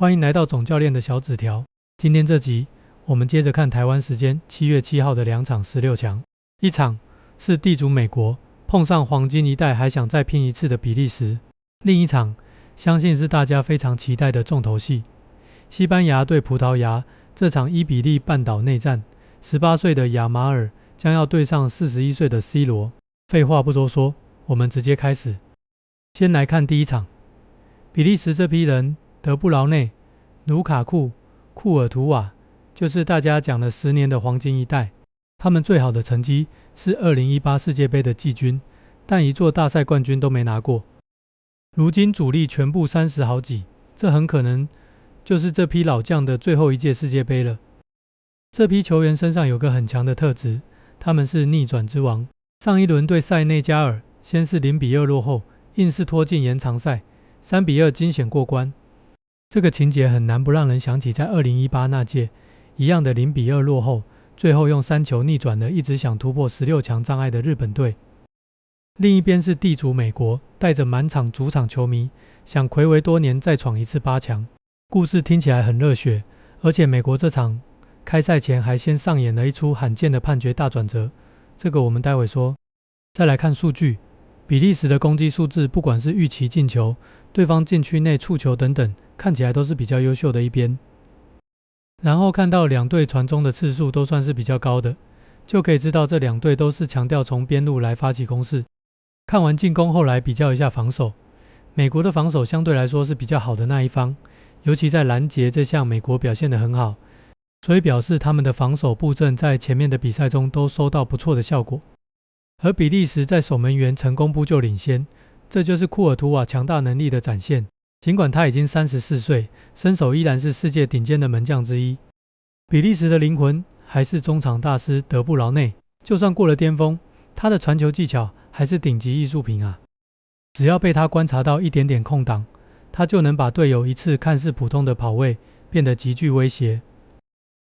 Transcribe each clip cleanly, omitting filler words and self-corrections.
欢迎来到总教练的小纸条。今天这集，我们接着看台湾时间7月7号的2场16强。一场是地主美国碰上黄金一代还想再拼一次的比利时，另一场相信是大家非常期待的重头戏，西班牙对葡萄牙。这场伊比利半岛内战，18岁的亚马尔将要对上41岁的 C 罗。废话不多说，我们直接开始。先来看第一场，比利时这批人，德布劳内、卢卡库、库尔图瓦，就是大家讲了10年的黄金一代。他们最好的成绩是2018世界杯的季军，但一座大赛冠军都没拿过。如今主力全部30好几，这很可能就是这批老将的最后一届世界杯了。这批球员身上有个很强的特质，他们是逆转之王。上一轮对塞内加尔，先是0-2落后，硬是拖进延长赛，3-2惊险过关。这个情节很难不让人想起在2018那届一样的0-2落后，最后用3球逆转了一直想突破16强障碍的日本队。另一边是地主美国，带着满场主场球迷，想睽违多年再闯一次8强。故事听起来很热血，而且美国这场开赛前还先上演了一出罕见的判决大转折，这个我们待会说。再来看数据，比利时的攻击数字，不管是预期进球、对方禁区内触球等等，看起来都是比较优秀的一边。然后看到两队传中的次数都算是比较高的，就可以知道这两队都是强调从边路来发起攻势。看完进攻后来比较一下防守，美国的防守相对来说是比较好的那一方，尤其在拦截这项美国表现得很好，所以表示他们的防守布阵在前面的比赛中都收到不错的效果。而比利时在守门员成功扑救领先，这就是库尔图瓦强大能力的展现。尽管他已经34岁，身手依然是世界顶尖的门将之一。比利时的灵魂还是中场大师德布劳内，就算过了巅峰，他的传球技巧还是顶级艺术品啊！只要被他观察到一点点空档，他就能把队友一次看似普通的跑位变得极具威胁。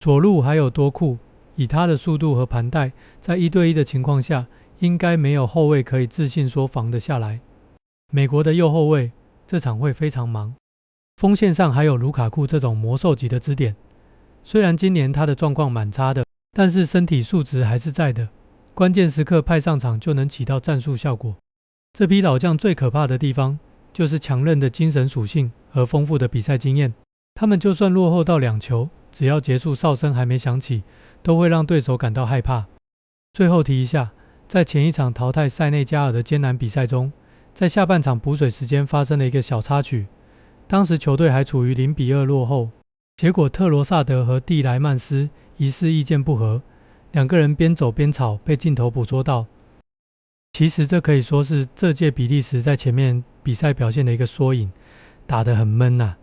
左路还有多库，以他的速度和盘带，在1对1的情况下，应该没有后卫可以自信说防得下来。美国的右后卫这场会非常忙，锋线上还有卢卡库这种魔兽级的支点。虽然今年他的状况蛮差的，但是身体素质还是在的，关键时刻派上场就能起到战术效果。这批老将最可怕的地方，就是强韧的精神属性和丰富的比赛经验。他们就算落后到2球，只要结束哨声还没响起，都会让对手感到害怕。最后提一下，在前一场淘汰塞内加尔的艰难比赛中，在下半场补水时间发生了一个小插曲，当时球队还处于0-2落后，结果特罗萨德和蒂莱曼斯疑似意见不合，两个人边走边吵，被镜头捕捉到。其实这可以说是这届比利时在前面比赛表现的一个缩影，打得很闷啊。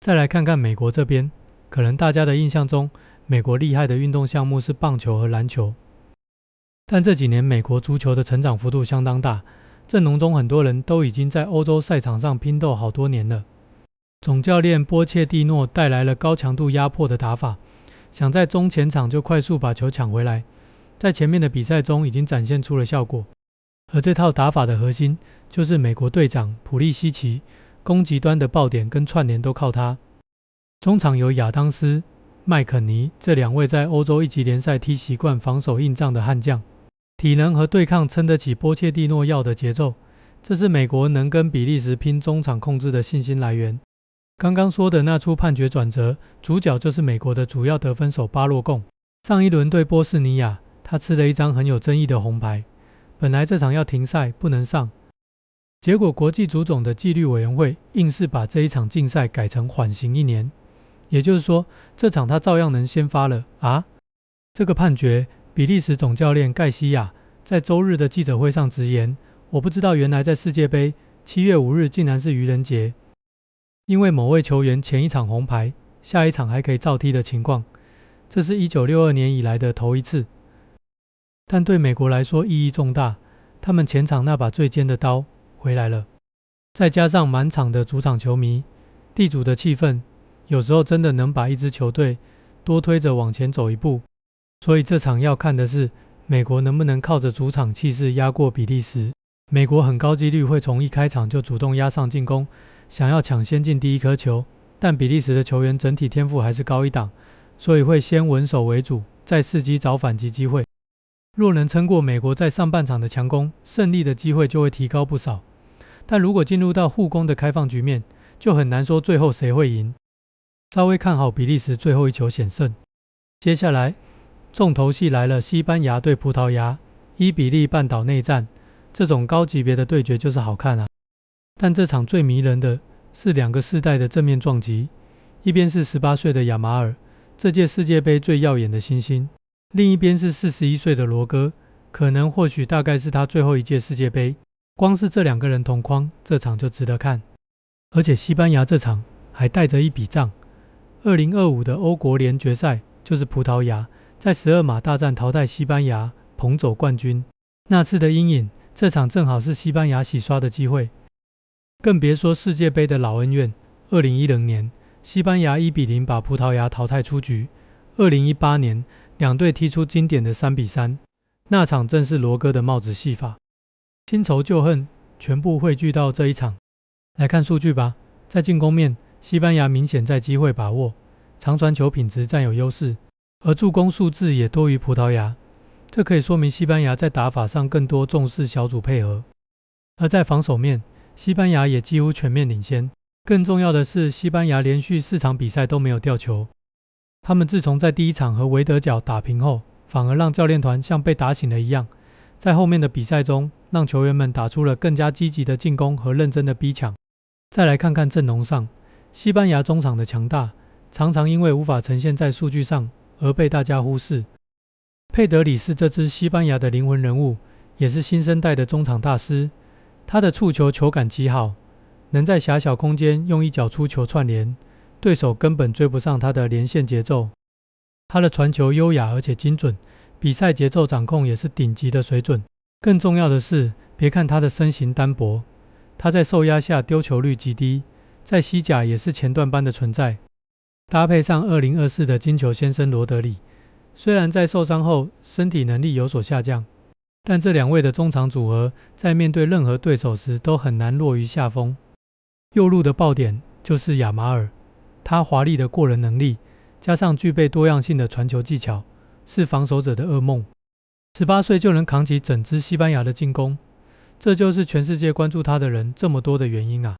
再来看看美国这边，可能大家的印象中，美国厉害的运动项目是棒球和篮球，但这几年美国足球的成长幅度相当大，阵容中很多人都已经在欧洲赛场上拼斗好多年了。总教练波切蒂诺带来了高强度压迫的打法，想在中前场就快速把球抢回来，在前面的比赛中已经展现出了效果。而这套打法的核心就是美国队长普利西奇，攻击端的爆点跟串联都靠他。中场有亚当斯、麦肯尼这2位在欧洲1级联赛踢习惯防守硬仗的悍将，体能和对抗撑得起波切蒂诺要的节奏，这是美国能跟比利时拼中场控制的信心来源。刚刚说的那出判决转折，主角就是美国的主要得分手巴洛贡。上一轮对波士尼亚，他吃了一张很有争议的红牌，本来这场要停赛不能上，结果国际足总的纪律委员会硬是把这一场禁赛改成缓刑1年，也就是说这场他照样能先发了啊！这个判决，比利时总教练盖西亚在周日的记者会上直言，我不知道原来在世界杯7月5日竟然是愚人节，因为某位球员前一场红牌，下一场还可以照踢的情况，这是1962年以来的头一次。但对美国来说意义重大，他们前场那把最尖的刀回来了，再加上满场的主场球迷，地主的气氛，有时候真的能把一支球队多推着往前走一步。所以这场要看的是美国能不能靠着主场气势压过比利时。美国很高几率会从一开场就主动压上进攻，想要抢先进第一颗球，但比利时的球员整体天赋还是高一档，所以会先稳守为主，再伺机找反击机会。若能撑过美国在上半场的强攻，胜利的机会就会提高不少。但如果进入到互攻的开放局面，就很难说最后谁会赢。稍微看好比利时最后一球险胜。接下来重头戏来了，西班牙对葡萄牙，1比0半岛内战，这种高级别的对决就是好看啊。但这场最迷人的是2个世代的正面撞击，一边是18岁的亚马尔，这届世界杯最耀眼的新星，另一边是41岁的罗哥，可能或许大概是他最后一届世界杯。光是这2个人同框，这场就值得看。而且西班牙这场还带着一笔账，2025的欧国联决赛就是葡萄牙在12码大战淘汰西班牙，捧走冠军。那次的阴影，这场正好是西班牙洗刷的机会。更别说世界杯的老恩怨，2010年西班牙1比0把葡萄牙淘汰出局，2018年两队踢出经典的3比3，那场正是罗哥的帽子戏法。新仇旧恨全部汇聚到这一场。来看数据吧，在进攻面，西班牙明显在机会把握、长传球品质占有优势，而助攻数字也多于葡萄牙，这可以说明西班牙在打法上更多重视小组配合。而在防守面，西班牙也几乎全面领先。更重要的是，西班牙连续4场比赛都没有掉球。他们自从在第一场和维德角打平后，反而让教练团像被打醒了一样，在后面的比赛中，让球员们打出了更加积极的进攻和认真的逼抢。再来看看阵容上，西班牙中场的强大，常常因为无法呈现在数据上而被大家忽视。佩德里是这支西班牙的灵魂人物，也是新生代的中场大师。他的触球球感极好，能在狭小空间用一脚出球串联，对手根本追不上他的连线节奏。他的传球优雅而且精准，比赛节奏掌控也是顶级的水准。更重要的是，别看他的身形单薄，他在受压下丢球率极低，在西甲也是前段班的存在。搭配上2024的金球先生罗德里，虽然在受伤后身体能力有所下降，但这2位的中场组合在面对任何对手时都很难落于下风。右路的爆点就是亚马尔，他华丽的过人能力加上具备多样性的传球技巧，是防守者的噩梦。18岁就能扛起整支西班牙的进攻，这就是全世界关注他的人这么多的原因啊。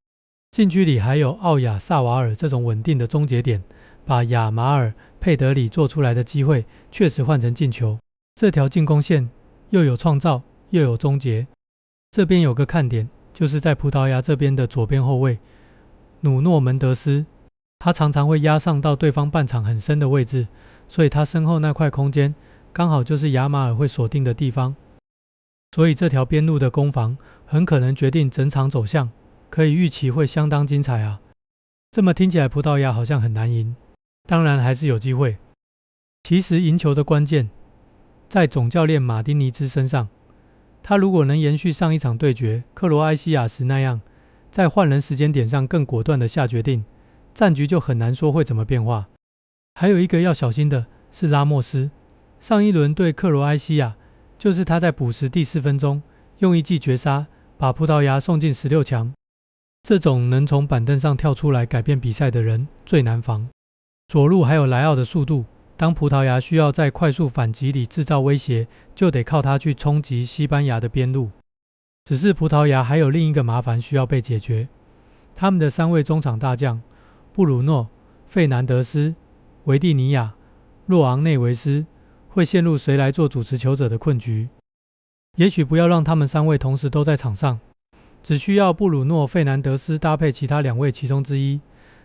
禁区里还有奥亚萨瓦尔这种稳定的终结点，把亚马尔、佩德里做出来的机会确实换成进球。这条进攻线又有创造又有终结。这边有个看点，就是在葡萄牙这边的左边后卫努诺门德斯，他常常会压上到对方半场很深的位置，所以他身后那块空间刚好就是亚马尔会锁定的地方。所以这条边路的攻防很可能决定整场走向，可以预期会相当精彩啊。这么听起来葡萄牙好像很难赢，当然还是有机会。其实赢球的关键在总教练马丁尼兹身上，他如果能延续上一场对决克罗埃西亚时那样，在换人时间点上更果断的下决定，战局就很难说会怎么变化。还有一个要小心的是拉莫斯，上一轮对克罗埃西亚，就是他在补时第4分钟用一记绝杀把葡萄牙送进16强。这种能从板凳上跳出来改变比赛的人最难防。左路还有莱奥的速度，当葡萄牙需要在快速反击里制造威胁，就得靠他去冲击西班牙的边路。只是葡萄牙还有另一个麻烦需要被解决，他们的3位中场大将布鲁诺、费南德斯、维蒂尼亚、洛昂内维斯会陷入谁来做主持球者的困局。也许不要让他们3位同时都在场上，只需要布鲁诺·费南德斯搭配其他2位其中之一，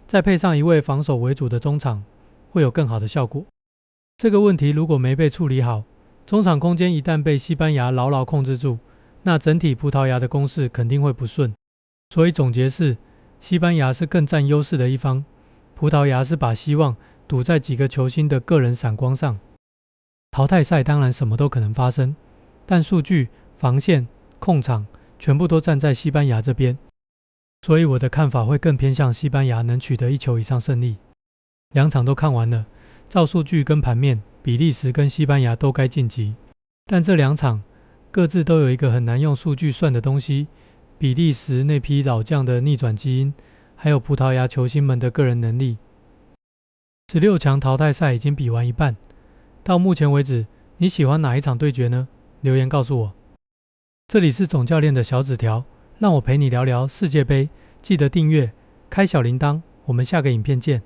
再配上1位防守为主的中场，会有更好的效果。这个问题如果没被处理好，中场空间一旦被西班牙牢牢控制住，那整体葡萄牙的攻势肯定会不顺。所以总结是，西班牙是更占优势的一方，葡萄牙是把希望赌在几个球星的个人闪光上。淘汰赛当然什么都可能发生，但数据、防线、控场全部都站在西班牙这边，所以我的看法会更偏向西班牙能取得1球以上胜利。2场都看完了，照数据跟盘面，比利时跟西班牙都该晋级，但这2场各自都有一个很难用数据算的东西，比利时那批老将的逆转基因还有葡萄牙球星们的个人能力。16强淘汰赛已经比完一半，到目前为止，你喜欢哪一场对决呢？留言告诉我。这里是总教练的小纸条，让我陪你聊聊世界杯，记得订阅，开小铃铛，我们下个影片见。